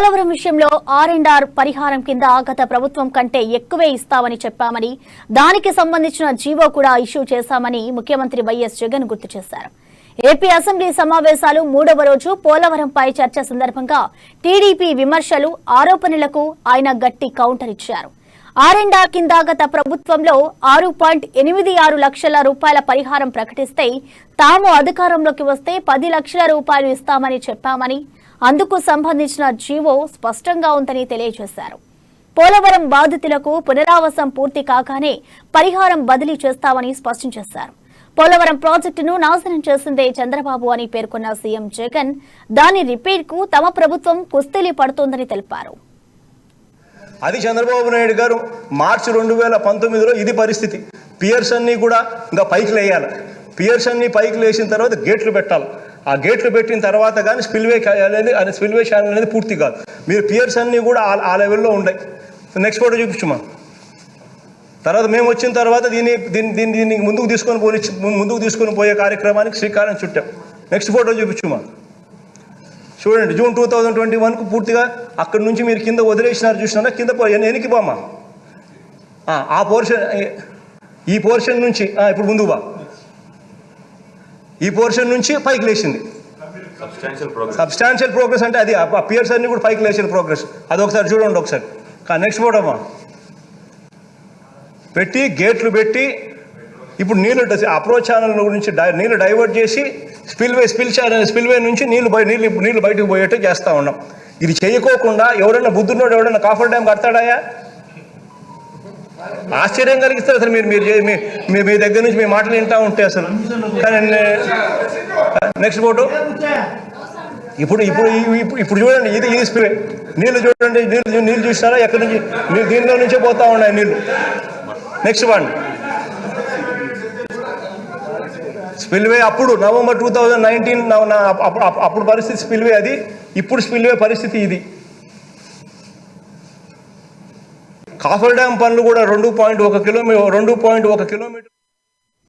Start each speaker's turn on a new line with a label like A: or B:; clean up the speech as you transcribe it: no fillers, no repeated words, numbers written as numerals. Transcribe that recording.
A: పోలవరం విషయంలో R&R పరిహారం కింద గత ప్రభుత్వం కంటే ఎక్కువే ఇస్తామని చెప్పామని దానికి సంబంధించిన జీవో కూడా ఇష్యూ చేశామని ముఖ్యమంత్రి వైఎస్ జగన్ గుర్తు చేశారు. ఏపీ అసెంబ్లీ సమావేశాలు 3వ రోజు పోలవరంపై చర్చ సందర్భంగా టీడీపీ విమర్శలు ఆరోపణలకు ఆయన గట్టి కౌంటర్ ఇచ్చారు. R&R కింద గత ప్రభుత్వంలో 6.86 లక్షల రూపాయల పరిహారం ప్రకటిస్తే తాము అధికారంలోకి వస్తే 10 లక్షల రూపాయలు ఇస్తామని చెప్పామని అందుకు సంబంధించిన జీవో స్పష్టంగా ఉందని తెలియజేశారు. పోలవరం బాధితులకు పునరావాసం పూర్తి కాగానే పరిహారం బదిలీ చేస్తామని స్పష్టం చేశారు. పోలవరం ప్రాజెక్టును నాశనం చేసిందే చంద్రబాబు అని పేర్కొన్న సీఎం జగన్ దాని రిపేర్ కు తమ ప్రభుత్వం కుస్తీలు పడుతోందని తెలిపారు.
B: అది చంద్రబాబు నాయుడు గారు మార్చి 2019లో ఇది పరిస్థితి. పియర్స్ అన్ని కూడా ఇంకా పైకి లేయాలి. పియర్స్ అన్ని పైకి లేచిన తర్వాత గేట్లు పెట్టాలి. ఆ గేట్లు పెట్టిన తర్వాత కానీ స్పిల్వే ఛానల్ అనేది పూర్తి కాదు. మీరు పియర్స్ అన్నీ కూడా ఆ లెవెల్లో ఉన్నాయి. నెక్స్ట్ ఫోటో చూపించమా. తర్వాత మేము వచ్చిన తర్వాత దీన్ని ముందుకు తీసుకొని పోయే కార్యక్రమానికి శ్రీకారం చుట్టాం. Next photo చూపించమా. చూడండి, జూన్ 2021కు పూర్తిగా అక్కడి నుంచి మీరు కింద వదిలేసినారు. చూసినారా కింద ఎనికి బామా. ఆ పోర్షన్, ఈ పోర్షన్ నుంచి ఇప్పుడు ముందుకు బా. ఈ పోర్షన్ నుంచి పైకి లేచింది. సబ్స్టాన్షియల్ ప్రోగ్రెస్ అంటే అది ఆ పియర్స్ అన్ని కూడా పైకి లేచిన ప్రోగ్రెస్. అది ఒకసారి చూడండి ఒకసారి. నెక్స్ట్ ఫోటోమా. పెట్టి గేట్లు పెట్టి ఇప్పుడు నీళ్ళు అప్రోచ్ ఛానల్ నుంచి నీళ్ళు డైవర్ట్ చేసి స్పిల్వే నుంచి నీళ్ళు బయటకు పోయేట్టు చేస్తూ ఉన్నాం. ఇది చేయకోకుండా ఎవడన్నా బుద్ధున్నోడు ఎవడన్నా కాఫర్ డ్యామ్ కడతాడాయా? ఆశ్చర్యం కలిగిస్తారు అసలు. మీరు మీ దగ్గర నుంచి మీ మాటలు వింటూ ఉంటే అసలు. కానీ నెక్స్ట్ ఫోటో. ఇప్పుడు చూడండి, ఇది స్పిల్వే. నీళ్ళు చూడండి, నీళ్ళు చూసినారా ఎక్కడి నుంచి? దీనిలో నుంచే పోతా ఉన్నాయి నీళ్ళు. Next one spillway. అప్పుడు నవంబర్ 2019 అప్పుడు పరిస్థితి స్పిల్వే అది. ఇప్పుడు స్పిల్వే పరిస్థితి ఇది. కాఫర్ డ్యామ్ పనులు కూడా 2.1 కిలోమీటర్